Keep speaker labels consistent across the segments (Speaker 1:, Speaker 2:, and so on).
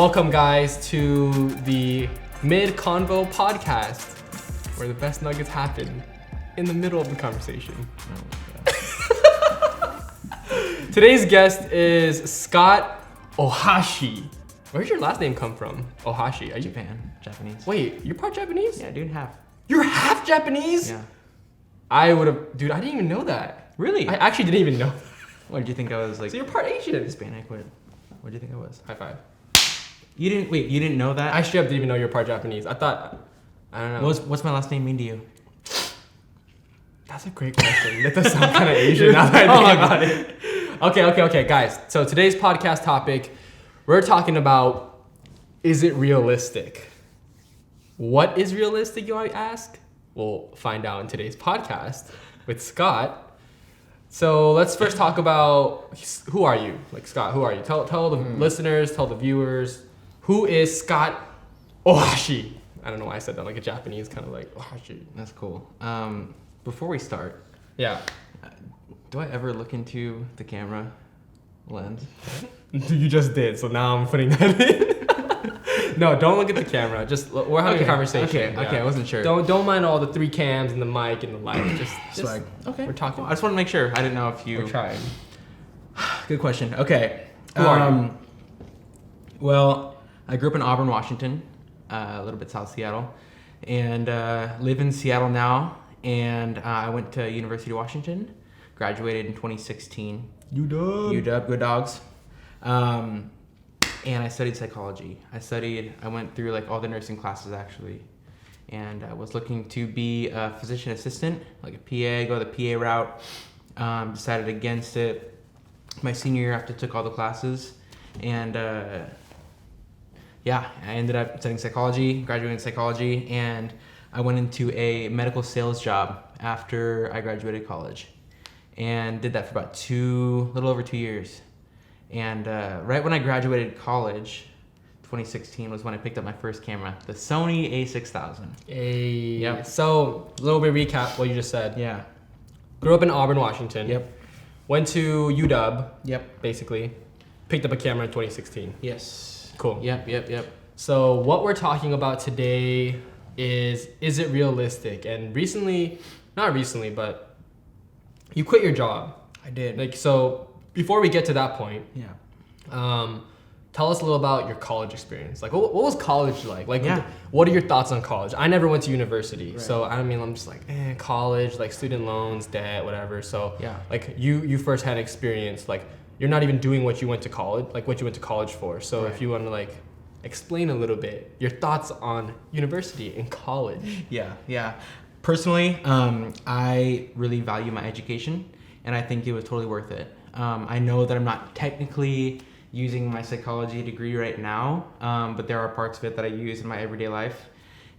Speaker 1: Welcome, guys, to the MIDCONVO podcast, where the best nuggets happen in the middle of the conversation. Today's guest is Scott Ohashi. Where's your last name come from? Ohashi. Are you
Speaker 2: Japanese.
Speaker 1: Wait, you're part Japanese?
Speaker 2: Yeah, dude, half.
Speaker 1: You're half Japanese?
Speaker 2: Yeah.
Speaker 1: I didn't even know that.
Speaker 2: Really?
Speaker 1: I actually didn't even know.
Speaker 2: What did you think I was like?
Speaker 1: So you're part Asian.
Speaker 2: Hispanic. What did you think I was?
Speaker 1: High five.
Speaker 2: You didn't know that?
Speaker 1: I straight up didn't even know you're part Japanese. I don't know.
Speaker 2: What's my last name mean to you?
Speaker 1: That's a great question. That does sound kind of Asian now that I think about it. Okay, guys. So today's podcast topic, we're talking about, is it realistic? What is realistic, you might ask? We'll find out in today's podcast with Scott. So let's first talk about, who are you? Like, Scott, who are you? Tell the listeners, tell the viewers, who is Scott Ohashi? I don't know why I said that like a Japanese, kind of like Ohashi.
Speaker 2: That's cool. Before we start,
Speaker 1: Yeah.
Speaker 2: do I ever look into the camera lens?
Speaker 1: You just did, so now I'm putting that in. No, don't look at the camera. Just we're having a conversation.
Speaker 2: Okay, I wasn't sure.
Speaker 1: Don't mind all the 3 cams and the mic and the light. Just
Speaker 2: Swag. Okay.
Speaker 1: We're talking.
Speaker 2: I just want to make sure. I didn't know if you.
Speaker 1: We're trying.
Speaker 2: Good question. Okay.
Speaker 1: Who are you?
Speaker 2: Well, I grew up in Auburn, Washington, a little bit south Seattle, and live in Seattle now. And I went to University of Washington, graduated in 2016. UW, go Dogs. And I studied psychology. I went through like all the nursing classes actually. And I was looking to be a physician assistant, like a PA, go the PA route. Decided against it my senior year after I took all the classes. And I ended up studying psychology, graduating in psychology, and I went into a medical sales job after I graduated college. And did that for about little over 2 years. And right when I graduated college, 2016 was when I picked up my first camera, the Sony A6000.
Speaker 1: Yep. So, a little bit recap what you just said.
Speaker 2: Yeah.
Speaker 1: Grew up in Auburn, Washington.
Speaker 2: Yep.
Speaker 1: Went to UW.
Speaker 2: Yep.
Speaker 1: Basically. Picked up a camera in 2016.
Speaker 2: Yes.
Speaker 1: Cool.
Speaker 2: Yep.
Speaker 1: So, what we're talking about today is it realistic? And not recently, but you quit your job.
Speaker 2: I did.
Speaker 1: Like, so before we get to that point,
Speaker 2: Yeah.
Speaker 1: Tell us a little about your college experience. Like, what was college like? Like,
Speaker 2: Yeah.
Speaker 1: what are your thoughts on college? I never went to university,
Speaker 2: Right.
Speaker 1: so I'm just like, college, like student loans, debt, whatever. So,
Speaker 2: Yeah.
Speaker 1: like, you first had experience. Like, you're not even doing what you went to college for. So,
Speaker 2: Right.
Speaker 1: if you want to like explain a little bit your thoughts on university and college.
Speaker 2: Yeah. Personally, I really value my education, and I think it was totally worth it. I know that I'm not technically using my psychology degree right now, but there are parts of it that I use in my everyday life,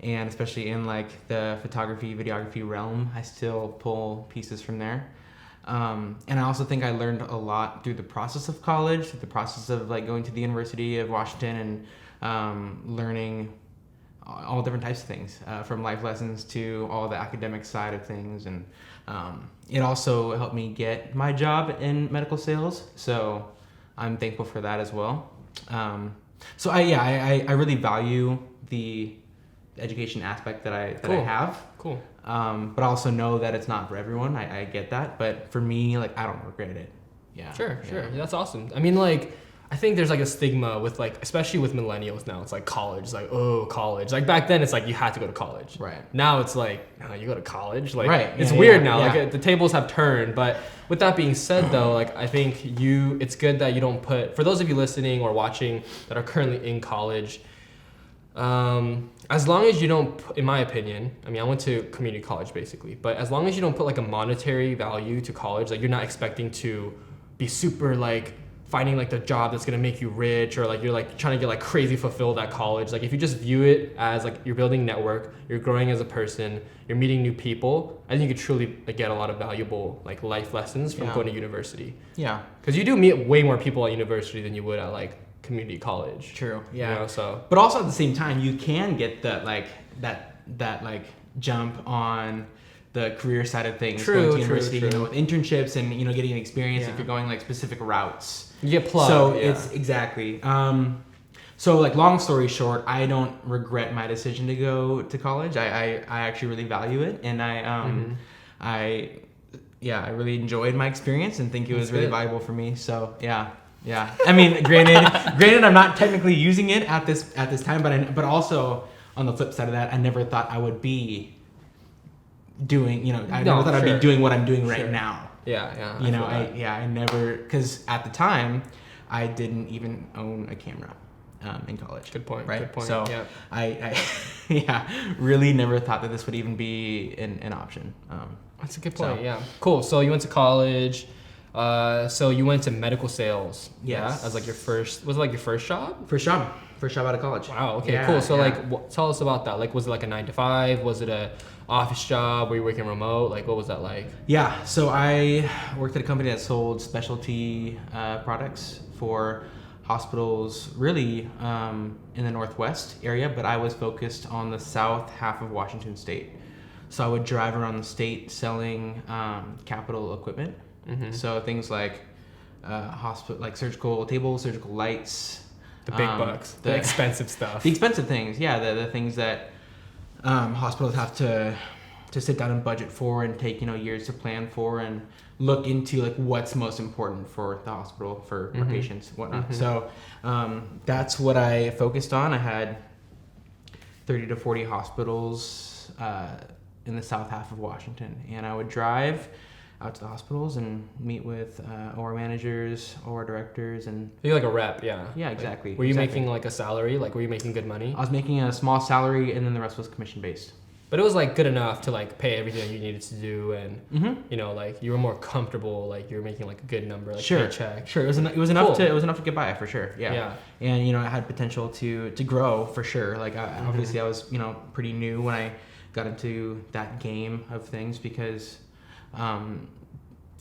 Speaker 2: and especially in like the photography, videography realm, I still pull pieces from there. And I also think I learned a lot through the process of college, through the process of like going to the University of Washington and learning all different types of things, from life lessons to all the academic side of things. And it also helped me get my job in medical sales. So I'm thankful for that as well. I really value the education aspect that I have.
Speaker 1: Cool.
Speaker 2: But I also know that it's not for everyone. I get that. But for me, like, I don't regret it. Yeah.
Speaker 1: Sure. Yeah, that's awesome. I mean, like, I think there's like a stigma with like, especially with millennials now, it's like college, like, oh, college. Like back then it's like you had to go to college.
Speaker 2: Right.
Speaker 1: Now it's like, you go to college. Like,
Speaker 2: right.
Speaker 1: It's weird now. Like the tables have turned. But with that being said though, like I think it's good that you don't put, for those of you listening or watching that are currently in college, as long as you don't, in my opinion, I mean, I went to community college basically, but as long as you don't put like a monetary value to college, like you're not expecting to be super like finding like the job that's gonna make you rich, or like you're like trying to get like crazy fulfilled at college. Like if you just view it as like you're building network, you're growing as a person, you're meeting new people, I think you could truly like get a lot of valuable like life lessons from going to university.
Speaker 2: Yeah.
Speaker 1: Because you do meet way more people at university than you would at like community college.
Speaker 2: True. Yeah.
Speaker 1: You know, so.
Speaker 2: But also at the same time, you can get that jump on the career side of things, going to university, you know, with internships and, you know, getting experience if you're going like specific routes.
Speaker 1: You get plugged.
Speaker 2: So it's exactly. So like long story short, I don't regret my decision to go to college. I actually really value it, and I really enjoyed my experience and think it was really valuable for me. So yeah. I mean, granted, I'm not technically using it at this time, but also on the flip side of that, I never thought I would be doing, I never thought I'd be doing what I'm doing right now.
Speaker 1: Yeah.
Speaker 2: I never, because at the time, I didn't even own a camera in college.
Speaker 1: Good point.
Speaker 2: Right.
Speaker 1: Good point.
Speaker 2: So
Speaker 1: yeah.
Speaker 2: I really never thought that this would even be an option.
Speaker 1: That's a good point. So. Yeah. Cool. So you went to college. So you went to medical sales.
Speaker 2: Yes.
Speaker 1: Yeah. As like your first, was it like your first job?
Speaker 2: First job out of college.
Speaker 1: Wow. Okay. Cool. So tell us about that. Like, was it like a 9 to 5? Was it a office job? Were you working remote? Like, what was that like?
Speaker 2: Yeah. So I worked at a company that sold specialty products for hospitals, really in the Northwest area, but I was focused on the south half of Washington State. So I would drive around the state selling capital equipment. Mm-hmm. So things like hospital, like surgical tables, surgical lights.
Speaker 1: The big bucks, the expensive stuff.
Speaker 2: The expensive things, yeah, the things that hospitals have to sit down and budget for and take years to plan for and look into like what's most important for the hospital for patients and whatnot. Mm-hmm. So that's what I focused on. I had 30 to 40 hospitals in the south half of Washington, and I would drive out to the hospitals and meet with OR managers, OR directors, and
Speaker 1: you're like a rep, yeah.
Speaker 2: Yeah, exactly.
Speaker 1: Like, were you making like a salary? Like, were you making good money?
Speaker 2: I was making a small salary, and then the rest was commission based.
Speaker 1: But it was like good enough to like pay everything you needed to do, and like you were more comfortable. Like you were making like a good number, like paycheck.
Speaker 2: Sure, it was enough to get by for sure. Yeah. And it had potential to grow for sure. Like obviously I was pretty new when I got into that game of things because.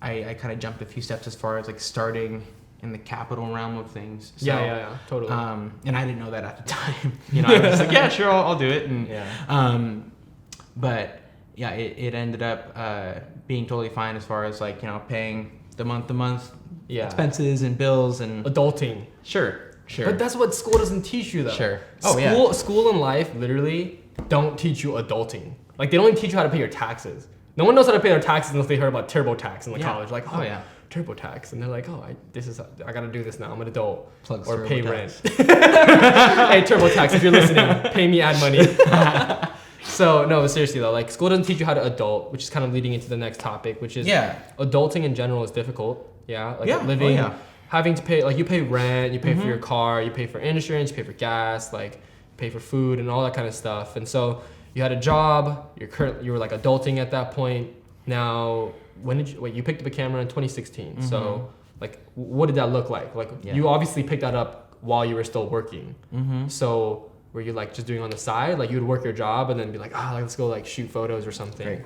Speaker 2: I kind of jumped a few steps as far as like starting in the capital realm of things. So,
Speaker 1: yeah, totally.
Speaker 2: And I didn't know that at the time. I was just like, yeah, sure, I'll do it. And but yeah, it ended up being totally fine as far as like paying the month expenses and bills and
Speaker 1: adulting.
Speaker 2: Sure.
Speaker 1: But that's what school doesn't teach you though.
Speaker 2: Sure.
Speaker 1: School and life literally don't teach you adulting. Like they don't even teach you how to pay your taxes. No one knows how to pay their taxes unless they heard about TurboTax in college. Like, TurboTax, and they're like, I gotta do this now. I'm an adult.
Speaker 2: Plugs
Speaker 1: or pay rent.
Speaker 2: TurboTax.
Speaker 1: Hey, TurboTax, if you're listening, pay me ad money. So no, seriously though, like school doesn't teach you how to adult, which is kind of leading into the next topic, which is adulting in general is difficult. Yeah, like living, having to pay, like you pay rent, you pay for your car, you pay for insurance, you pay for gas, like you pay for food and all that kind of stuff, and so. You had a job. You were like adulting at that point. Now, when did you picked up a camera in 2016? Mm-hmm. So, like, what did that look like? Like, you obviously picked that up while you were still working. Mm-hmm. So, were you like just doing on the side? Like, you would work your job and then be like, let's go like shoot photos or something.
Speaker 2: Great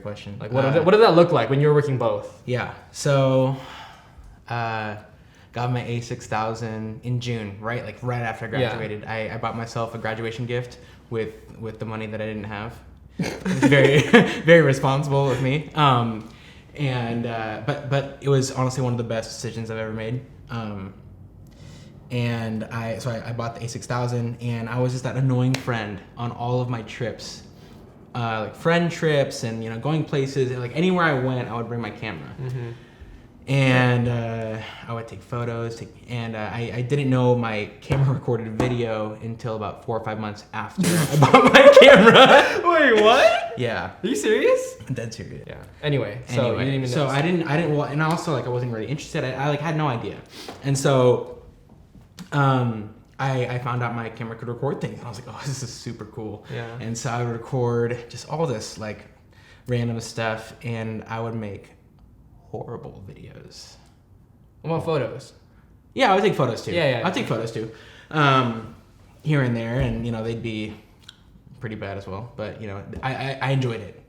Speaker 2: question.
Speaker 1: Like, what did that look like when you were working both?
Speaker 2: Yeah. So, got my A6000 in June, right? Like right after I graduated. I bought myself a graduation gift with the money that I didn't have. It was very, very responsible of me. But it was honestly one of the best decisions I've ever made. And I bought the A6000, and I was just that annoying friend on all of my trips, like friend trips and going places. Like anywhere I went, I would bring my camera. Mm-hmm. And I would take photos, I didn't know my camera recorded video until about 4 or 5 months after I bought my camera.
Speaker 1: Wait, what?
Speaker 2: Yeah.
Speaker 1: Are you serious?
Speaker 2: I'm dead serious.
Speaker 1: Yeah. Anyway, so you didn't even know.
Speaker 2: I didn't. Well, and also like I wasn't really interested. I like had no idea, and so, I found out my camera could record things, and I was like, oh, this is super cool.
Speaker 1: Yeah.
Speaker 2: And so I would record just all this like random stuff, and I would make horrible videos.
Speaker 1: What about photos?
Speaker 2: Yeah, I would take photos too.
Speaker 1: Yeah.
Speaker 2: I'd take photos too. Here and there, and they'd be pretty bad as well. But I enjoyed it.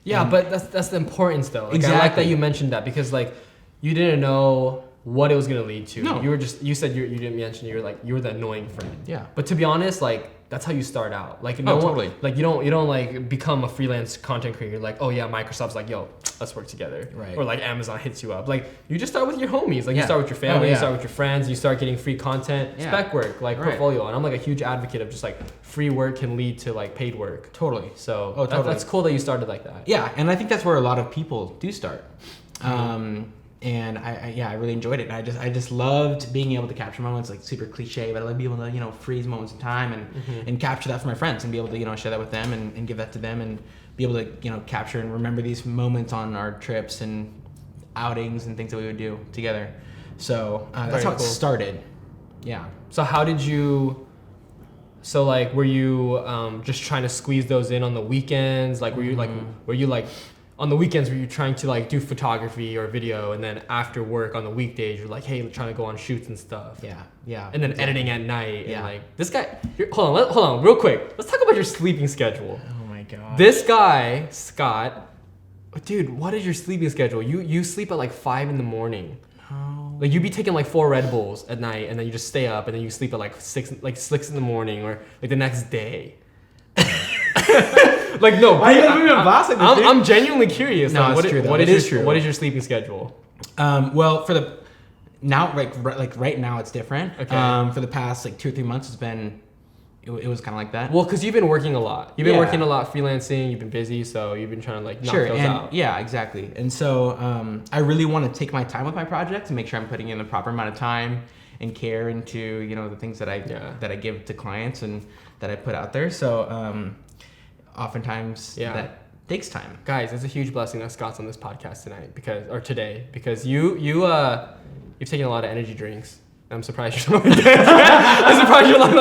Speaker 1: Yeah, and but that's the importance though. Like,
Speaker 2: exactly.
Speaker 1: I like that you mentioned that because like you didn't know what it was gonna lead to.
Speaker 2: No.
Speaker 1: You said you didn't mention you were the annoying friend.
Speaker 2: Yeah.
Speaker 1: But to be honest, like that's how you start out. Like
Speaker 2: totally.
Speaker 1: Like you don't like become a freelance content creator. Like, oh yeah, Microsoft's like, yo, let's work together.
Speaker 2: Right.
Speaker 1: Or like Amazon hits you up. Like you just start with your homies. Like you
Speaker 2: Yeah.
Speaker 1: start with your family,
Speaker 2: Oh, yeah.
Speaker 1: you start with your friends, you start getting free content,
Speaker 2: Yeah.
Speaker 1: spec work, like
Speaker 2: Right.
Speaker 1: portfolio. And I'm like a huge advocate of just like free work can lead to like paid work.
Speaker 2: Totally.
Speaker 1: So
Speaker 2: Oh, totally.
Speaker 1: that's cool that you started like that.
Speaker 2: Yeah, and I think that's where a lot of people do start. And I really enjoyed it. And I just loved being able to capture moments, like super cliche, but I love being able to, freeze moments in time and capture that for my friends and be able to, share that with them and give that to them and be able to, capture and remember these moments on our trips and outings and things that we would do together. So that's
Speaker 1: Very
Speaker 2: how it
Speaker 1: cool.
Speaker 2: started. Yeah.
Speaker 1: So how did you? So like, were you just trying to squeeze those in on the weekends? Like, were you like on the weekends were you trying to like do photography or video, and then after work on the weekdays you're like, hey, trying to go on shoots and stuff?
Speaker 2: Yeah.
Speaker 1: And then editing at night.
Speaker 2: Yeah.
Speaker 1: And like this guy. Hold on, real quick. Let's talk about your sleeping schedule.
Speaker 2: Oh my god.
Speaker 1: This guy, Scott. Dude, what is your sleeping schedule? You sleep at like 5 a.m.
Speaker 2: Oh.
Speaker 1: Like you be taking like 4 Red Bulls at night, and then you just stay up, and then you sleep at like 6 in the morning, or like the next day. Like no,
Speaker 2: Why are you giving me a boss like this, dude?
Speaker 1: I'm genuinely curious.
Speaker 2: No,
Speaker 1: like,
Speaker 2: it's true, though.
Speaker 1: What
Speaker 2: It
Speaker 1: is
Speaker 2: is true.
Speaker 1: What is your sleeping schedule?
Speaker 2: Well, for the now, like right now, it's different.
Speaker 1: Okay.
Speaker 2: For the past like 2 or 3 months, it's been it was kind of like that.
Speaker 1: Well, because you've been working a lot. You've been
Speaker 2: Yeah.
Speaker 1: working a lot freelancing. You've been busy, so you've been trying to like knock
Speaker 2: Sure,
Speaker 1: those
Speaker 2: and
Speaker 1: out.
Speaker 2: yeah, exactly. And so I really want to take my time with my projects and make sure I'm putting in the proper amount of time and care into the things that I give to clients and that I put out there. So oftentimes that takes time.
Speaker 1: Guys, it's a huge blessing that Scott's on this podcast today because you've taken a lot of energy drinks. I'm surprised you're not dead. I'm surprised you're not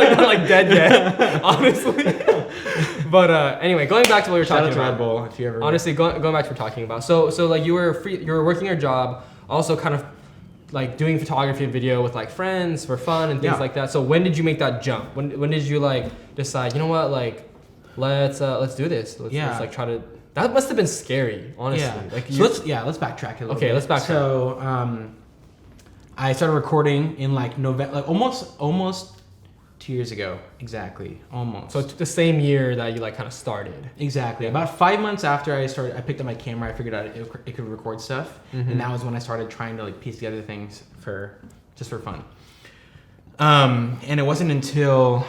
Speaker 1: dead yet, honestly. But anyway, going back to what we were talking about.
Speaker 2: Red Bull, if you ever
Speaker 1: Honestly, going back to what we're talking about. So like you were working your job, also kind of like doing photography and video with like friends for fun and things like that. So when did you make that jump? When did you like decide, you know what, like let's do this. Let's like try to. That must have been scary, honestly.
Speaker 2: Yeah.
Speaker 1: Like
Speaker 2: So let's backtrack a little bit.
Speaker 1: Okay, let's backtrack.
Speaker 2: So I started recording in like November, like almost 2 years ago, exactly, almost.
Speaker 1: So it's the same year that you like kind of started.
Speaker 2: Exactly. About 5 months after I started, I picked up my camera. I figured out it could record stuff, and that was when I started trying to like piece together things for fun. And it wasn't until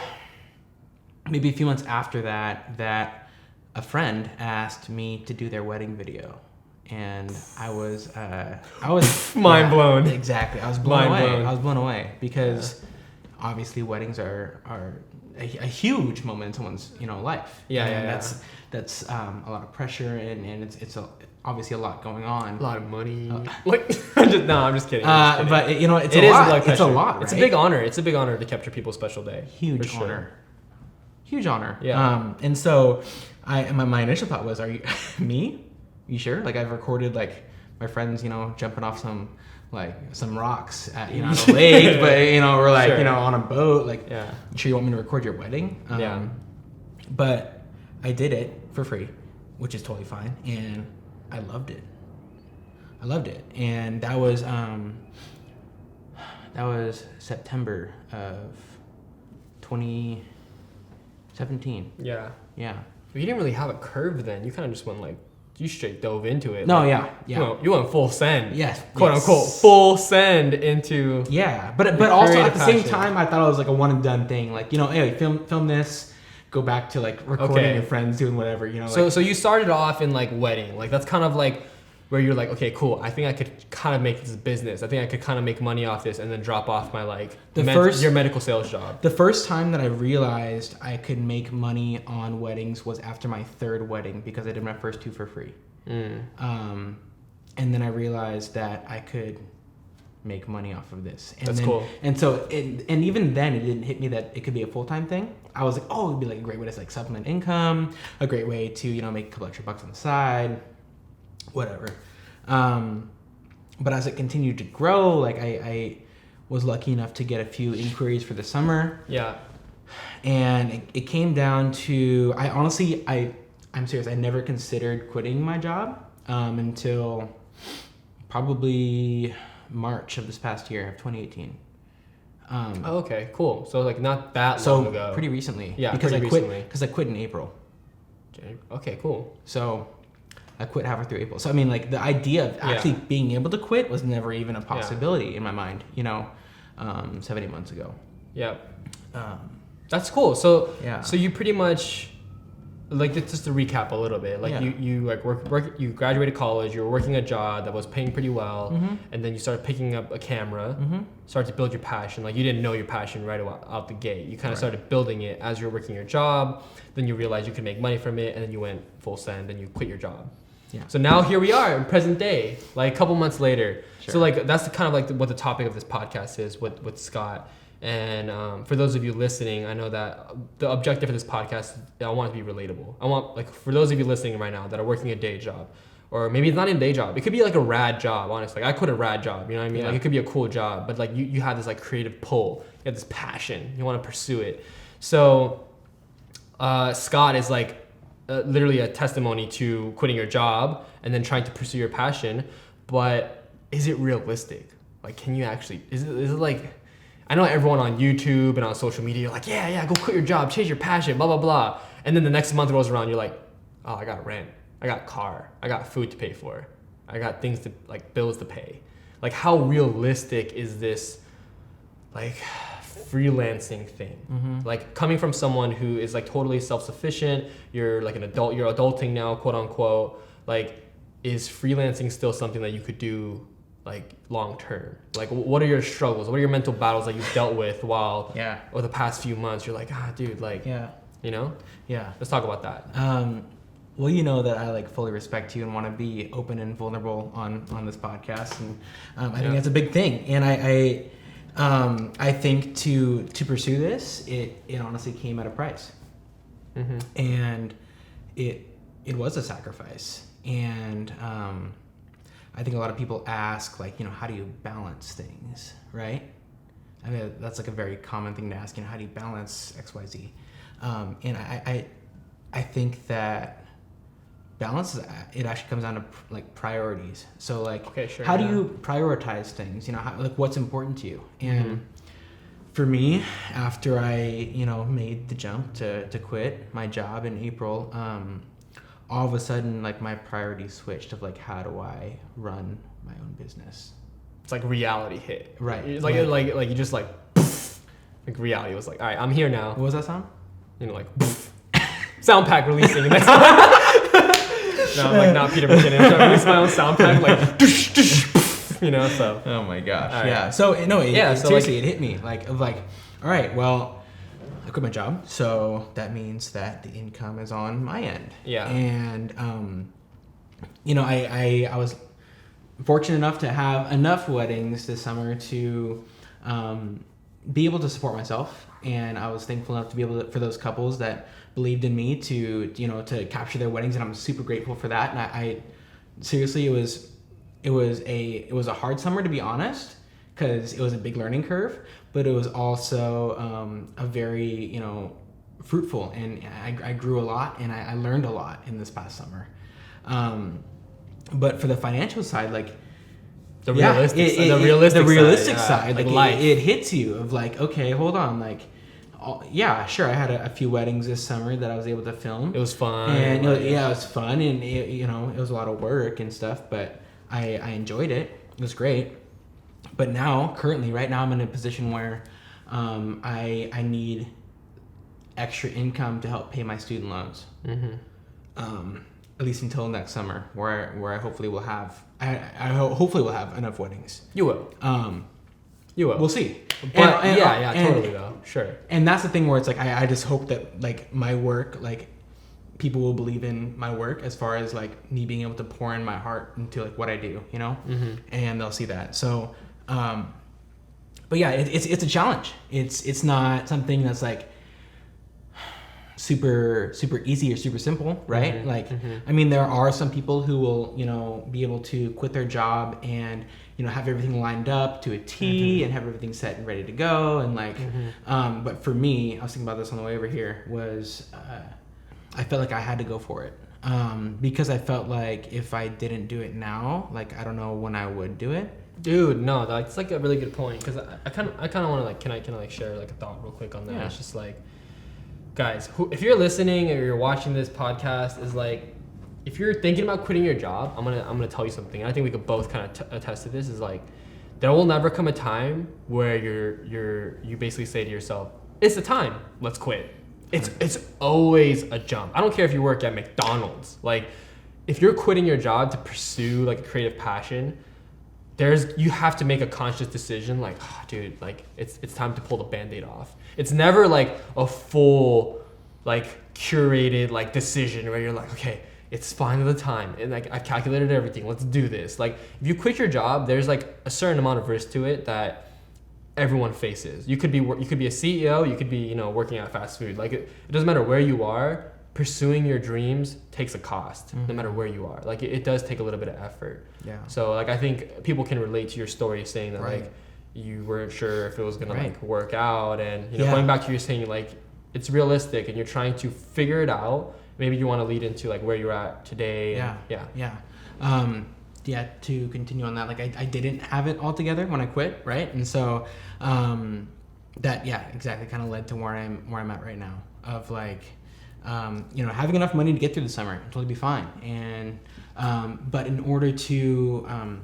Speaker 2: maybe a few months after that a friend asked me to do their wedding video. And I was
Speaker 1: Mind blown.
Speaker 2: Exactly. I was blown
Speaker 1: Mind
Speaker 2: away.
Speaker 1: blown.
Speaker 2: I was blown away because obviously weddings are a huge moment in someone's life. That's a lot of pressure and it's obviously a lot going on.
Speaker 1: A lot of money. I'm just kidding.
Speaker 2: But it's
Speaker 1: It
Speaker 2: a
Speaker 1: is
Speaker 2: lot.
Speaker 1: a lot of
Speaker 2: It's a
Speaker 1: pressure.
Speaker 2: lot.
Speaker 1: It's a
Speaker 2: right?
Speaker 1: big honor. It's a big honor to capture people's special day.
Speaker 2: Huge
Speaker 1: For sure.
Speaker 2: honor. Huge honor.
Speaker 1: Yeah.
Speaker 2: And so my initial thought was, are you me? You sure? Like I've recorded like my friends, jumping off some rocks at on a lake, but we're like
Speaker 1: Sure.
Speaker 2: on a boat. Like,
Speaker 1: Yeah.
Speaker 2: you sure you want me to record your wedding?
Speaker 1: Yeah.
Speaker 2: But I did it for free, which is totally fine, and I loved it. And that was September of 2017.
Speaker 1: Yeah.
Speaker 2: Yeah.
Speaker 1: But you didn't really have a curve then. You kind of just went you straight dove into it.
Speaker 2: No,
Speaker 1: like,
Speaker 2: yeah.
Speaker 1: You went full send.
Speaker 2: Yes.
Speaker 1: Quote unquote full send into.
Speaker 2: Yeah, but also at the same
Speaker 1: passion.
Speaker 2: time, I thought it was like a one and done thing. Like hey, film this, go back to like recording your friends doing whatever.
Speaker 1: So you started off in like wedding, like that's kind of like where you're like, okay, cool. I think I could kind of make this business. I think I could kind of make money off this, and then drop off my your medical sales job.
Speaker 2: The first time that I realized I could make money on weddings was after my third wedding because I did my first two for free. And then I realized that I could make money off of this. And
Speaker 1: That's
Speaker 2: then,
Speaker 1: cool.
Speaker 2: And so, and even then, it didn't hit me that it could be a full-time thing. I was like, oh, it'd be like a great way to like supplement income, a great way to make a couple extra bucks on the side, whatever. But as it continued to grow, like I was lucky enough to get a few inquiries for the summer.
Speaker 1: Yeah.
Speaker 2: And it came down to, I'm serious, I never considered quitting my job until probably March of this past year, of 2018.
Speaker 1: Okay, cool. So like not that long ago.
Speaker 2: Pretty recently.
Speaker 1: Yeah,
Speaker 2: because
Speaker 1: pretty recently.
Speaker 2: Because I quit in April.
Speaker 1: Okay, cool.
Speaker 2: So I quit halfway through April. So I mean, like the idea of actually being able to quit was never even a possibility in my mind. 7 8 months ago.
Speaker 1: Yeah. That's cool. So
Speaker 2: yeah.
Speaker 1: So you pretty much, like, just to recap a little bit, like you like work you graduated college, you were working a job that was paying pretty well, and then you started picking up a camera, started to build your passion. Like, you didn't know your passion right out the gate. You kind of started building it as you were working your job. Then you realized you could make money from it, and then you went full send and you quit your job. Yeah. So now here we are in present day, like a couple months later. Sure. So like that's kind of like what the topic of this podcast is with Scott. And for those of you listening, I know that the objective of this podcast, I want it to be relatable. I want, like, for those of you listening right now that are working a day job, or maybe it's not even a day job, it could be like a rad job, honestly. Like, I quit a rad job, you know what I mean? Yeah. Like, it could be a cool job, but like you have this like creative pull, you have this passion, you want to pursue it. So Scott is like literally a testimony to quitting your job and then trying to pursue your passion. But is it realistic? Like, can you actually, is it like, I know everyone on YouTube and on social media, you're like, yeah, go quit your job, chase your passion, blah, blah, blah. And then the next month rolls around, you're like, oh, I got rent, I got car, I got food to pay for, I got things to, like, bills to pay. Like, how realistic is this, like, freelancing thing? Like, coming from someone who is, like, totally self-sufficient, you're, like, an adult, you're adulting now, quote unquote, like, is freelancing still something that you could do, like, long term? Like, what are your struggles? What are your mental battles that you've dealt with over the past few months? You're like, dude, like, you know? Yeah. Let's talk about that.
Speaker 2: Well, you know that I, like, fully respect you and want to be open and vulnerable on this podcast, and I think that's a big thing. And I think to pursue this, it honestly came at a price, and it was a sacrifice. And I think a lot of people ask, like, how do you balance things, right? I mean, that's like a very common thing to ask, how do you balance X, Y, Z? And I think that balance, it actually comes down to like priorities. So like, how do you prioritize things? Like, what's important to you? And for me, after I, made the jump to quit my job in April, all of a sudden, like, my priorities switched of, like, how do I run my own business?
Speaker 1: It's like reality hit.
Speaker 2: Right.
Speaker 1: It's like, like you just, like, poof, like, reality was like, all right, I'm here now.
Speaker 2: What was that sound?
Speaker 1: Like, poof. Sound pack releasing. Next no, I'm like not Peter McKinnon. I'm trying to release my own sound pack, like, dush, dush, poof, so.
Speaker 2: Oh my gosh.
Speaker 1: Right.
Speaker 2: Yeah. So, no,
Speaker 1: so
Speaker 2: seriously, it hit me. Like, all right, well, I quit my job, so that means that the income is on my end.
Speaker 1: Yeah.
Speaker 2: And, I was fortunate enough to have enough weddings this summer to be able to support myself. And I was thankful enough to be able to, for those couples that believed in me to capture their weddings. And I'm super grateful for that. And I seriously, it was a hard summer, to be honest, because it was a big learning curve. But it was also a very, fruitful, and I grew a lot, and I learned a lot in this past summer. But for the financial side, like,
Speaker 1: the realistic
Speaker 2: side,
Speaker 1: like
Speaker 2: life, it hits you of like, okay, hold on, like, sure, I had a few weddings this summer that I was able to film.
Speaker 1: It was fun,
Speaker 2: and it was fun, and it was a lot of work and stuff, but I enjoyed it. It was great. But now, currently, right now, I'm in a position where I need extra income to help pay my student loans. At least until next summer, where I hopefully will have hopefully will have enough weddings.
Speaker 1: You will. You will.
Speaker 2: We'll see.
Speaker 1: But totally though. Sure.
Speaker 2: And that's the thing where it's like I just hope that, like, my work, like, people will believe in my work as far as, like, me being able to pour in my heart into, like, what I do, and they'll see that. So, but yeah, it's a challenge. It's not something that's like super easy or super simple, right? I mean, there are some people who will, be able to quit their job and, have everything lined up to a T and have everything set and ready to go. And like, but for me, I was thinking about this on the way over here, was, I felt like I had to go for it. Because I felt like if I didn't do it now, like, I don't know when I would do it.
Speaker 1: Dude, no, that's like a really good point because I kind of want to like can I like share like a thought real quick on that?
Speaker 2: Yeah.
Speaker 1: It's just like, guys, if you're listening or you're watching this podcast, is like, if you're thinking about quitting your job, I'm gonna tell you something. And I think we could both kind of attest to this. Is like, there will never come a time where you basically say to yourself, it's the time, let's quit. It's always a jump. I don't care if you work at McDonald's. Like, if you're quitting your job to pursue like a creative passion, you have to make a conscious decision. Like, oh, dude, like it's time to pull the Band-Aid off. It's never like a full, like curated like decision where you're like, okay, it's finally the time, and like I've calculated everything. Let's do this. Like, if you quit your job, there's like a certain amount of risk to it that everyone faces. You could be a CEO. You could be working at fast food. Like it doesn't matter where you are. Pursuing your dreams takes a cost, no matter where you are. Like it does take a little bit of effort.
Speaker 2: Yeah.
Speaker 1: So like I think people can relate to your story, saying that like you weren't sure if it was gonna like work out, and going back to you saying like it's realistic and you're trying to figure it out. Maybe you want to lead into like where you're at today.
Speaker 2: To continue on that, like I didn't have it all together when I quit, right? And so that exactly kind of led to where I'm at right now, of like having enough money to get through the summer, totally be fine. And but in order to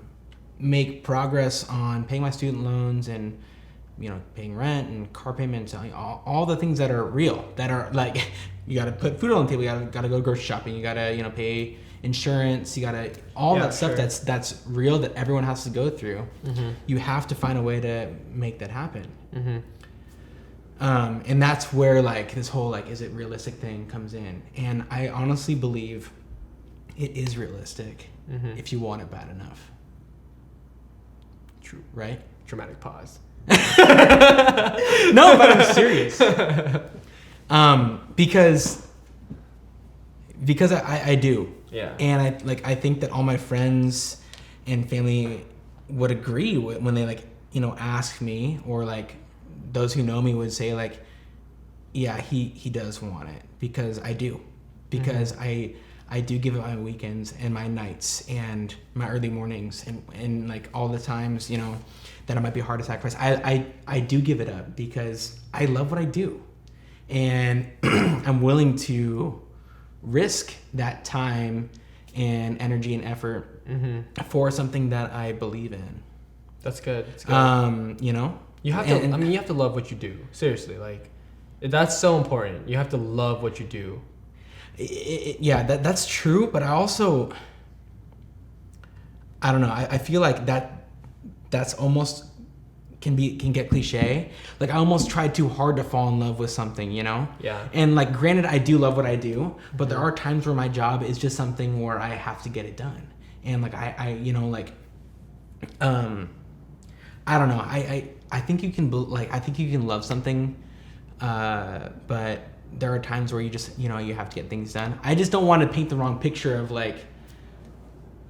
Speaker 2: make progress on paying my student loans and paying rent and car payments, all the things that are real, that are like, you got to put food on the table, you got to go grocery shopping, you got to pay insurance, you got to that stuff that's real, that everyone has to go through. You have to find a way to make that happen. And that's where like this whole like, is it realistic thing comes in. And I honestly believe it is realistic if you want it bad enough.
Speaker 1: True.
Speaker 2: Right?
Speaker 1: Dramatic pause.
Speaker 2: No, but I'm serious. Because I do.
Speaker 1: Yeah.
Speaker 2: And I think that all my friends and family would agree when they like, ask me, or like those who know me would say like, yeah, he does want it, because I do. Because I do give it my weekends and my nights and my early mornings and like all the times, that it might be hard to sacrifice. I do give it up because I love what I do. And I'm willing to risk that time and energy and effort for something that I believe in.
Speaker 1: That's good. That's good. You have to. You have to love what you do. Seriously, like that's so important. You have to love what you do. That's true. But I also, I don't know. I feel like that's almost can get cliche. Like I almost try too hard to fall in love with something, Yeah. And like, granted, I do love what I do, but there are times where my job is just something where I have to get it done. And like I don't know. I think you can love something, but there are times where you just you have to get things done. I just don't want to paint the wrong picture of like,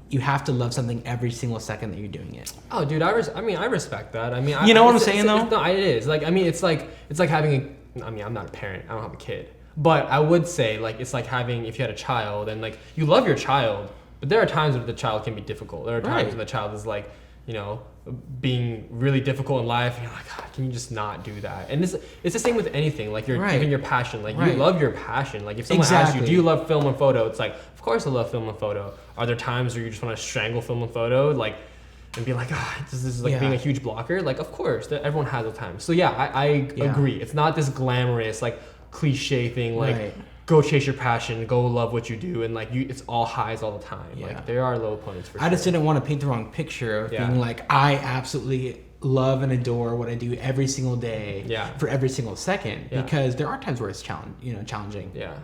Speaker 1: you have to love something every single second that you're doing it. Oh, dude, I respect that. I mean,
Speaker 2: you know what I'm saying though?
Speaker 1: No, it is. Like, I mean, it's like having I'm not a parent. I don't have a kid. But I would say like, it's like having, if you had a child and like, you love your child, but there are times when the child can be difficult. There are times when the child is like, being really difficult in life, and you're like, God, can you just not do that? And it's the same with anything. Like, you're even your passion. Like, you love your passion. Like, if someone asks you, do you love film and photo? It's like, of course I love film and photo. Are there times where you just want to strangle film and photo, like, and be like, this is like being a huge blocker? Like, of course, everyone has those times. So yeah, I agree. It's not this glamorous, like, cliche thing. Like, go chase your passion, go love what you do, and like it's all highs all the time. Yeah. Like, there are low points for sure.
Speaker 2: I just didn't want to paint the wrong picture of being like, I absolutely love and adore what I do every single day for every single second, because there are times where it's challenging.
Speaker 1: Yeah.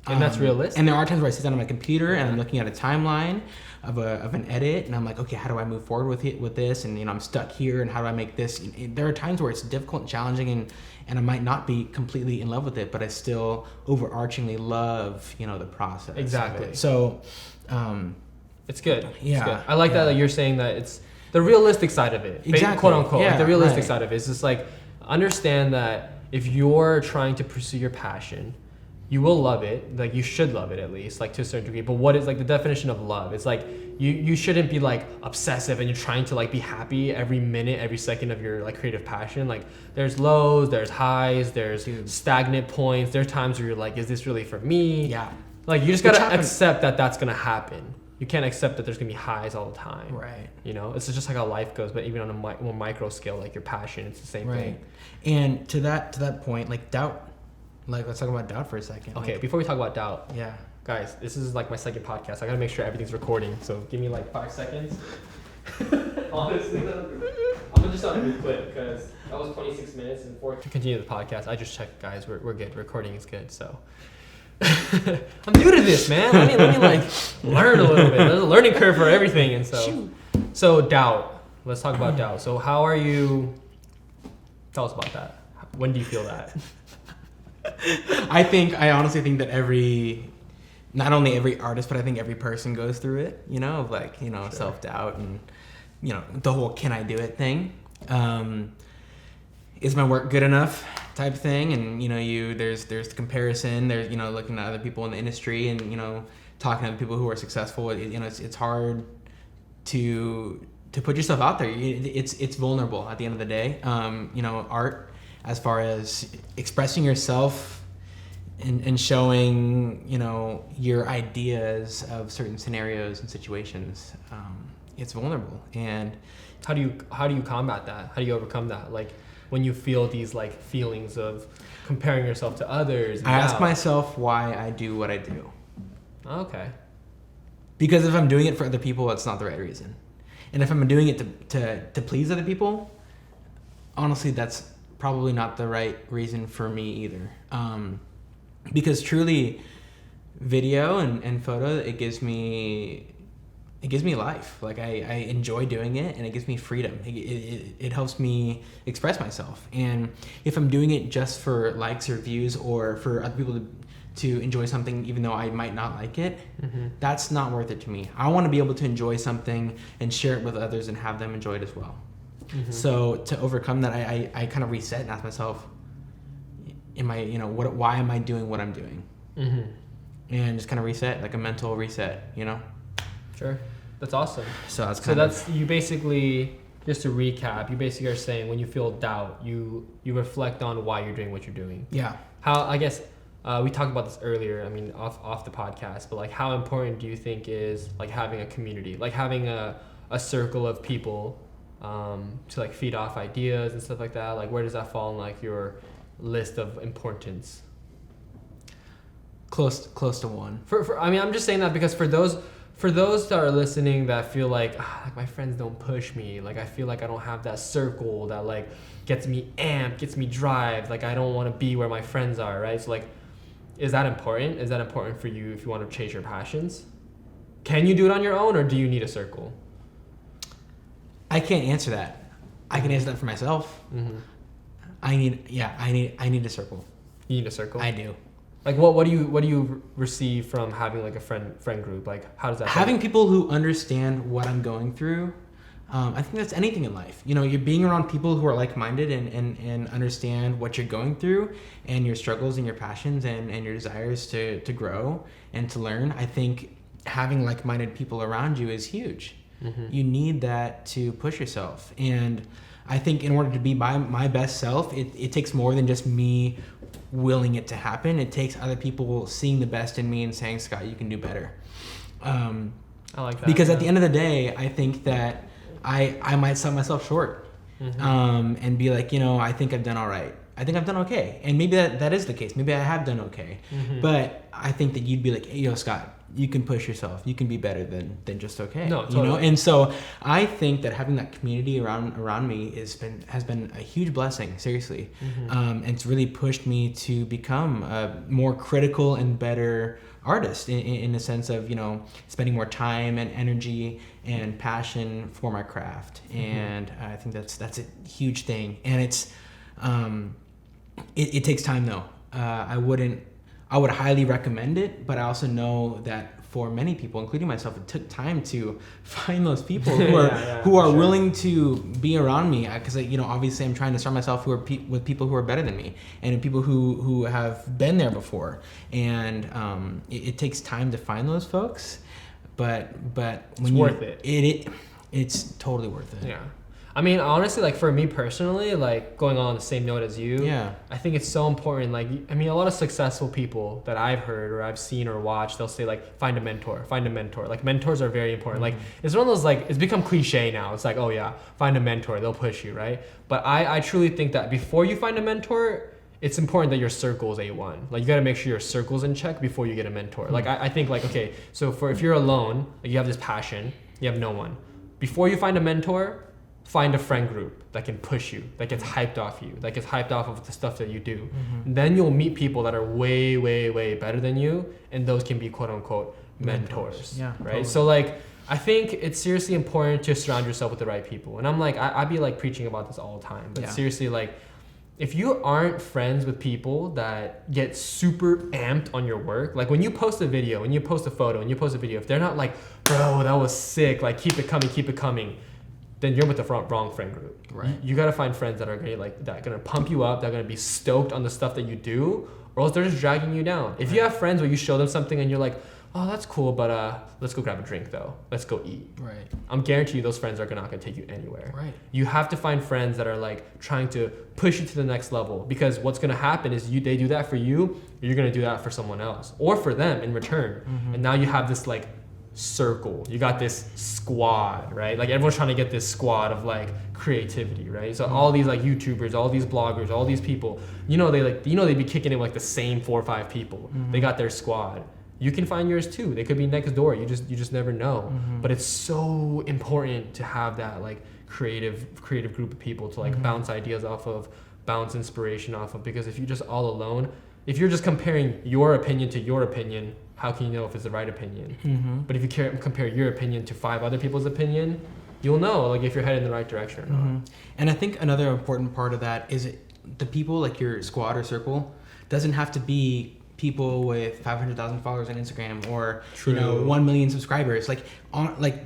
Speaker 1: And that's realistic.
Speaker 2: And there are times where I sit down on my computer and I'm looking at a timeline of an edit, and I'm like, okay, how do I move forward with this? And I'm stuck here, and how do I make this? There are times where it's difficult and challenging, and I might not be completely in love with it, but I still overarchingly love the process.
Speaker 1: Exactly.
Speaker 2: So
Speaker 1: it's good.
Speaker 2: Yeah.
Speaker 1: It's good. I like that you're saying that it's the realistic side of it.
Speaker 2: Exactly.
Speaker 1: Quote unquote. Like the realistic side of it is just like, understand that if you're trying to pursue your passion, you will love it. Like you should love it at least, like to a certain degree. But what is like the definition of love? It's like you shouldn't be like obsessive and you're trying to like be happy every minute, every second of your like creative passion. Like there's lows, there's highs, there's stagnant points. There's times where you're like, is this really for me?
Speaker 2: Yeah.
Speaker 1: Like you just gotta accept that that's gonna happen. You can't accept that there's gonna be highs all the time.
Speaker 2: Right.
Speaker 1: You know, it's just like how life goes. But even on a more micro scale, like your passion, it's the same thing.
Speaker 2: And to that point, like doubt. Like let's talk about doubt for a second.
Speaker 1: Okay,
Speaker 2: like,
Speaker 1: before we talk about doubt.
Speaker 2: Yeah.
Speaker 1: Guys, this is like my second podcast. I gotta make sure everything's recording. So give me like 5 seconds. Honestly, I'm gonna just on a new clip because that was 26 minutes and 4. To continue the podcast, I just checked, guys. We're good. Recording is good. So I'm new to this, man. Let me like learn a little bit. There's a learning curve for everything, and so doubt. Let's talk about doubt. So how are you? Tell us about that. When do you feel that?
Speaker 2: I honestly think that not only every artist, but I think every person goes through it, you know, of like, you know, sure. Self-doubt and, you know, the whole can I do it thing. Is my work good enough type thing? And, you know, there's the comparison, there's, you know, looking at other people in the industry and, you know, talking to other people who are successful. You know, it's hard to put yourself out there. It's vulnerable at the end of the day. You know, art, as far as expressing yourself and showing, you know, your ideas of certain scenarios and situations, it's vulnerable. And
Speaker 1: how do you combat that? How do you overcome that? Like when you feel these like feelings of comparing yourself to others.
Speaker 2: I ask myself why I do what I do.
Speaker 1: Okay.
Speaker 2: Because if I'm doing it for other people, it's not the right reason. And if I'm doing it to please other people, honestly, that's probably not the right reason for me either. Because truly, video and photo, it gives me life. Like I enjoy doing it, and it gives me freedom. It helps me express myself. And if I'm doing it just for likes or views or for other people to enjoy something, even though I might not like it, that's not worth it to me. I want to be able to enjoy something and share it with others and have them enjoy it as well. So to overcome that, I kind of reset and ask myself, why am I doing what I'm doing? And just kind of reset, like a mental reset, you know?
Speaker 1: Sure. That's awesome.
Speaker 2: So
Speaker 1: you basically, just to recap, you basically are saying when you feel doubt, you reflect on why you're doing what you're doing.
Speaker 2: Yeah.
Speaker 1: How, I guess, we talked about this earlier, I mean, off the podcast, but like how important do you think is like having a community, like having a circle of people to like feed off ideas and stuff like that? Like where does that fall in like your list of importance?
Speaker 2: Close to one.
Speaker 1: I mean, I'm just saying that because for those that are listening that feel like my friends don't push me, like I feel like I don't have that circle that like gets me amped, gets me drive, like I don't want to be where my friends are, right? So like, is that important? Is that important for you if you want to chase your passions? Can you do it on your own, or do you need a circle?
Speaker 2: I can't answer that. I can answer that for myself. I need a circle.
Speaker 1: You need a circle?
Speaker 2: I do.
Speaker 1: Like what do you receive from having like a friend group? Like how does that
Speaker 2: having people who understand what I'm going through? I think that's anything in life. You know, you're being around people who are like-minded and understand what you're going through and your struggles and your passions and your desires to grow and to learn. I think having like-minded people around you is huge. You need that to push yourself. And I think in order to be my best self, it takes more than just me willing it to happen. It takes other people seeing the best in me and saying, Scott, you can do better. I like that. Because at the end of the day, I think that I might sell myself short and be like, I think I've done all right. I think I've done okay. And maybe that is the case. Maybe I have done okay. But I think that you'd be like, hey, Scott, you can push yourself. You can be better than just okay.
Speaker 1: No, totally.
Speaker 2: And so I think that having that community around me has been a huge blessing, seriously. And it's really pushed me to become a more critical and better artist in the sense of, spending more time and energy and passion for my craft. And I think that's a huge thing. And it's it takes time though. I would highly recommend it, but I also know that for many people, including myself, it took time to find those people who are willing to be around me, because obviously I'm trying to surround myself with people who are better than me and people who have been there before, and it takes time to find those folks, but
Speaker 1: it's worth it.
Speaker 2: It's totally worth it.
Speaker 1: Yeah. I mean, honestly, like for me personally, like going on the same note as you, I think it's so important. Like, I mean, a lot of successful people that I've heard or I've seen or watched, they'll say like, find a mentor. Like mentors are very important. Like it's one of those, like, it's become cliche now. It's like, oh yeah, find a mentor, they'll push you, right? But I truly think that before you find a mentor, it's important that your circle is A1. Like you got to make sure your circle's in check before you get a mentor. Like I think like, okay, so if you're alone, like you have this passion, you have no one. Before you find a mentor, find a friend group that can push you, that gets hyped off you, that gets hyped off of the stuff that you do. Then you'll meet people that are way, way, way better than you, and those can be quote unquote mentors. Yeah, right? Totally. So like, I think it's seriously important to surround yourself with the right people. And I'm like, I'd be like preaching about this all the time, but seriously, like, if you aren't friends with people that get super amped on your work, like when you post a video, when you post a photo, and you post a video, if they're not like, bro, that was sick, like keep it coming, then you're with the wrong friend group. Right. You got to find friends that are gonna pump you up, that are gonna be stoked on the stuff that you do, or else they're just dragging you down. If you have friends where you show them something and you're like, oh, that's cool, but let's go grab a drink though. Let's go eat. Right. I'm guaranteeing you those friends are not gonna take you anywhere. Right. You have to find friends that are like trying to push you to the next level, because what's gonna happen is they do that for you, you're gonna do that for someone else or for them in return. And now you have this like circle, you got this squad, right? Like everyone's trying to get this squad of like creativity, right? So all these like YouTubers, all these bloggers, all these people, they be kicking in like the same 4 or 5 people. They got their squad. You can find yours too. They could be next door. You just never know. But it's so important to have that like creative group of people to like bounce ideas off of, bounce inspiration off of, because if you're just all alone, if you're just comparing your opinion to your opinion, how can you know if it's the right opinion? But if you compare your opinion to 5 other people's opinion, you'll know like if you're headed in the right direction or not.
Speaker 2: And I think another important part of that is the people, like your squad or circle, doesn't have to be people with 500,000 followers on Instagram or 1 million subscribers. Like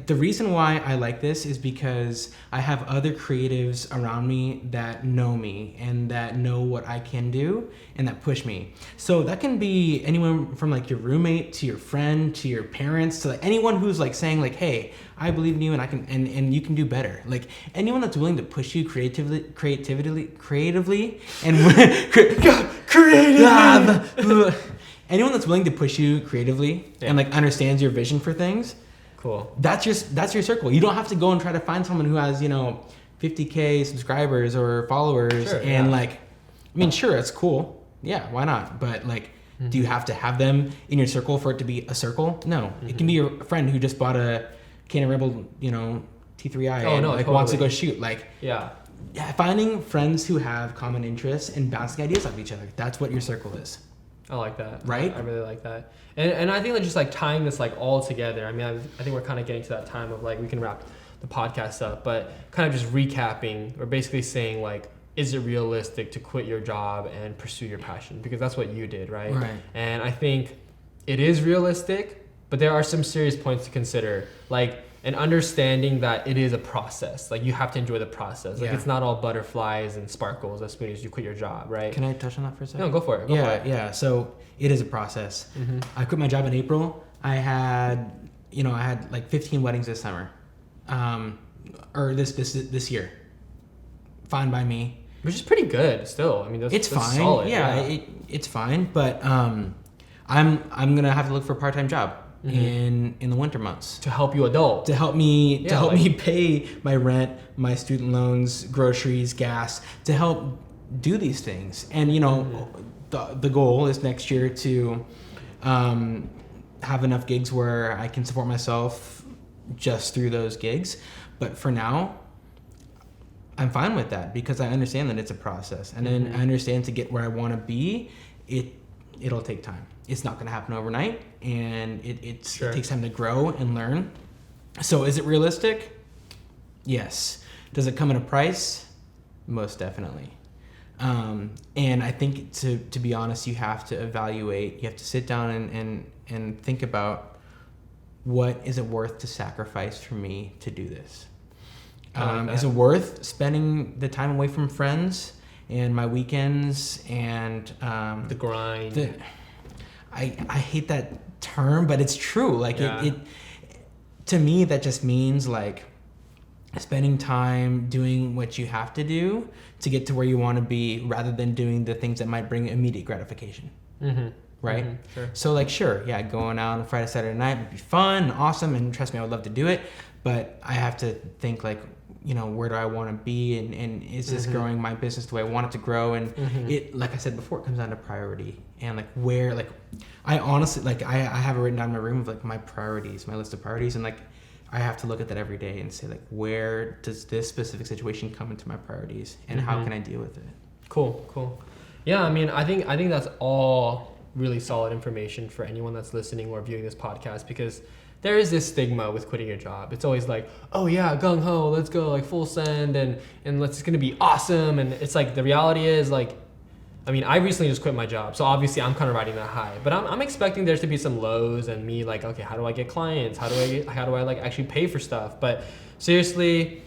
Speaker 2: the reason why I like this is because I have other creatives around me that know me and that know what I can do and that push me. So that can be anyone from like your roommate to your friend to your parents to like anyone who's like saying like, hey, I believe in you and I can and you can do better. Like anyone that's willing to push you creatively and anyone that's willing to push you creatively and like understands your vision for things. Cool. That's your circle. You don't have to go and try to find someone who has 50K subscribers or followers like, I mean, sure, it's cool. Yeah, why not? But like, do you have to have them in your circle for it to be a circle? No. It can be your friend who just bought a Canon Rebel, T3i wants to go shoot. Like, finding friends who have common interests and bouncing ideas off each other. That's what your circle is.
Speaker 1: I like that.
Speaker 2: Right?
Speaker 1: I really like that. And I think that just like tying this like all together, I mean, I think we're kind of getting to that time of like, we can wrap the podcast up, but kind of just recapping or basically saying like, is it realistic to quit your job and pursue your passion? Because that's what you did, right? Right. And I think it is realistic, but there are some serious points to consider. Like, and understanding that it is a process. Like you have to enjoy the process. Like it's not all butterflies and sparkles as soon as you quit your job, right?
Speaker 2: Can I touch on that for a second?
Speaker 1: No, go for it. Go for it.
Speaker 2: Yeah. So it is a process. I quit my job in April. I had like 15 weddings this summer, or this year. Fine by me.
Speaker 1: Which is pretty good still. I mean, that's
Speaker 2: fine.
Speaker 1: Solid.
Speaker 2: It's fine. But I'm gonna have to look for a part-time job. In the winter months
Speaker 1: to help you adult,
Speaker 2: to help me pay my rent, my student loans, groceries, gas, to help do these things. And the goal is next year to have enough gigs where I can support myself just through those gigs. But for now, I'm fine with that because I understand that it's a process, and then I understand to get where I want to be, it'll take time. It's not going to happen overnight, and it takes time to grow and learn. So is it realistic? Yes. Does it come at a price? Most definitely. And I think to be honest, you have to evaluate, you have to sit down and think about what is it worth to sacrifice for me to do this?
Speaker 1: Like
Speaker 2: Is it worth spending the time away from friends and my weekends and
Speaker 1: the grind?
Speaker 2: I hate that term, but it's true. Like it to me, that just means like spending time doing what you have to do to get to where you want to be, rather than doing the things that might bring immediate gratification.
Speaker 1: Mm-hmm.
Speaker 2: Right?
Speaker 1: Mm-hmm. Sure.
Speaker 2: So like, sure, yeah, going out on Friday, Saturday night would be fun, awesome, and trust me, I would love to do it. But I have to think like, where do I want to be, and is this growing my business the way I want it to grow? And it, like I said before, it comes down to priority and like where, like, I honestly, like I have it written down in my room of like my priorities, my list of priorities, and like I have to look at that every day and say like, where does this specific situation come into my priorities, and how can I deal with it?
Speaker 1: Cool. Yeah, I mean, I think that's all really solid information for anyone that's listening or viewing this podcast, because there is this stigma with quitting your job. It's always like, oh yeah, gung ho, let's go, like full send, and it's gonna be awesome. And it's like, the reality is like, I mean, I recently just quit my job, so obviously I'm kind of riding that high. But I'm expecting there to be some lows, and me like, okay, how do I get clients? How do I like actually pay for stuff? But seriously,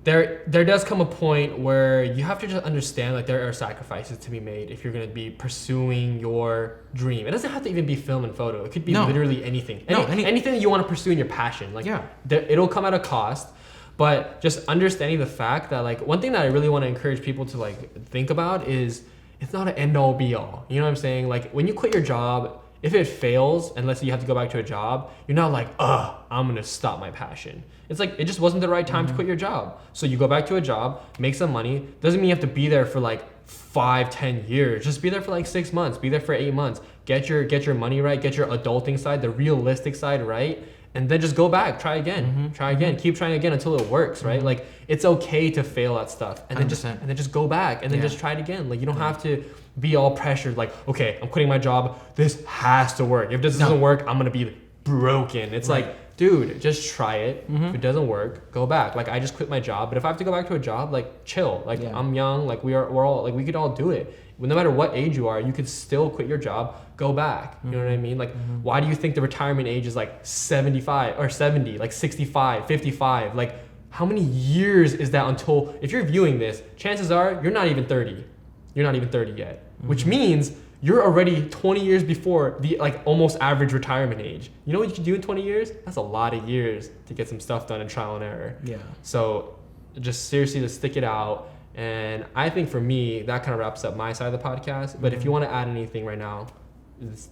Speaker 1: there does come a point where you have to just understand like there are sacrifices to be made if you're going to be pursuing your dream. It doesn't have to even be film and photo. It could be literally anything. Anything that you want to pursue in your passion. Like it'll come at a cost, but just understanding the fact that like, one thing that I really want to encourage people to like think about is, it's not an end all be all. You know what I'm saying? Like when you quit your job, if it fails, and let's say you have to go back to a job, you're not like, I'm going to stop my passion. It's like, it just wasn't the right time to quit your job. So you go back to a job, make some money. Doesn't mean you have to be there for like 5-10 years. Just be there for like 6 months, be there for 8 months. Get your money right, get your adulting side, the realistic side right. And then just go back, try again, keep trying again until it works, right? Like it's okay to fail at stuff, and then just go back, and then just try it again. Like you don't have to be all pressured. Like, okay, I'm quitting my job. This has to work. If this doesn't work, I'm gonna be broken. It's like, dude, just try it. If it doesn't work, go back. Like I just quit my job, but if I have to go back to a job, like chill. Like I'm young. Like we're all like, we could all do it. No matter what age you are, you could still quit your job, go back. You know what I mean? Like, why do you think the retirement age is like 75 or 70, like 65, 55? Like, how many years is that until, if you're viewing this, chances are you're not even 30. You're not even 30 yet, which means you're already 20 years before the like almost average retirement age. You know what you can do in 20 years? That's a lot of years to get some stuff done in trial and error. Yeah. So just seriously, just stick it out. And I think for me, that kind of wraps up my side of the podcast. But if you want to add anything right now,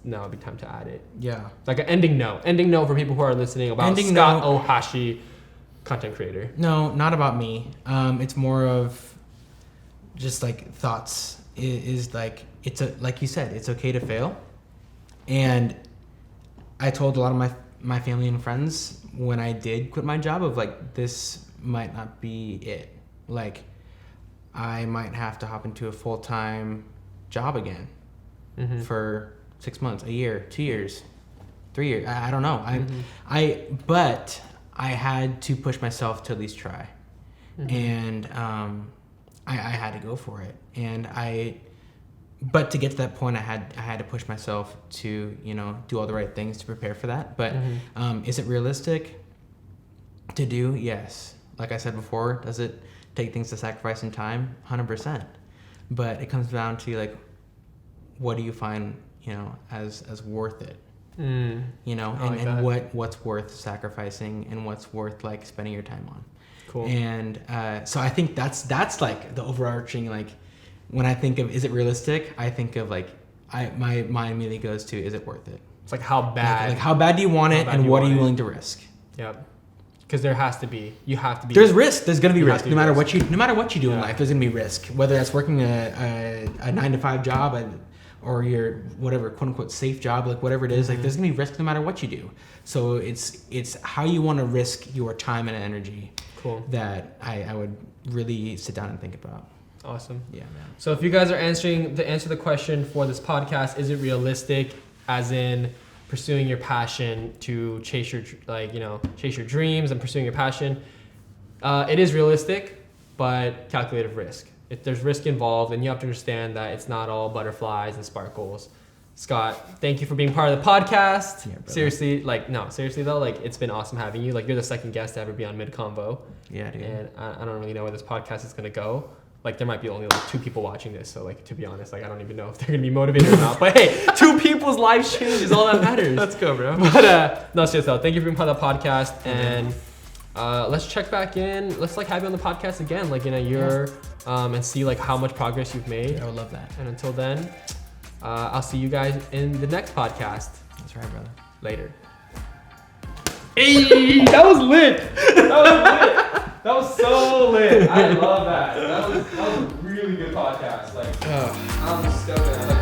Speaker 1: now would be time to add it. Yeah. Like an ending note for people who are listening about Scott Ohashi, content creator.
Speaker 2: No, not about me. It's more of just like thoughts. Is like, like you said, it's okay to fail. And I told a lot of my family and friends when I did quit my job of like, this might not be it. Like, I might have to hop into a full-time job again for 6 months, a year, 2 years, 3 years. I don't know. But I had to push myself to at least try. And I had to go for it. But to get to that point, I had to push myself to, do all the right things to prepare for that. But is it realistic to do? Yes. Like I said before, does it take things to sacrifice in time? 100%. But it comes down to like, what do you find, as worth it? What's worth sacrificing, and what's worth like spending your time on. Cool. And so I think that's like the overarching, like, when I think of is it realistic, I think of like, my mind immediately goes to, is it worth it?
Speaker 1: It's like how bad.
Speaker 2: Like how bad do you want it, and what are you willing to risk?
Speaker 1: Yep. Because there has to be. You have to be.
Speaker 2: There's risk. There's gonna be risk. No matter what you do in life, there's gonna be risk. Whether that's working a 9-to-5 job, or your whatever quote unquote safe job, like whatever it is, like there's gonna be risk no matter what you do. So it's how you want to risk your time and energy. Cool. That I would really sit down and think about.
Speaker 1: Awesome. Yeah, man. So if you guys are answer the question for this podcast, is it realistic? As in, pursuing your passion to chase your dreams and pursuing your passion. It is realistic, but calculated risk. If there's risk involved, and you have to understand that it's not all butterflies and sparkles. Scott, thank you for being part of the podcast.
Speaker 2: Yeah, brother.
Speaker 1: Seriously, seriously though, like it's been awesome having you. Like you're the second guest to ever be on MIDCONVO.
Speaker 2: Yeah, dude.
Speaker 1: And I don't really know where this podcast is gonna go. Like there might be only like 2 people watching this, so like to be honest, like I don't even know if they're gonna be motivated or not. But hey, 2 people's lives change is all that matters.
Speaker 2: Let's go, bro.
Speaker 1: But no, seriously though, thank you for being part of the podcast, and let's check back in. Let's like have you on the podcast again, like in a year, and see like how much progress you've made.
Speaker 2: I would love that.
Speaker 1: And until then, I'll see you guys in the next podcast.
Speaker 2: That's right, brother.
Speaker 1: Later. Hey, that was lit. That was lit. That was so lit. I love that. That was a really good podcast. Like, I'm stoked.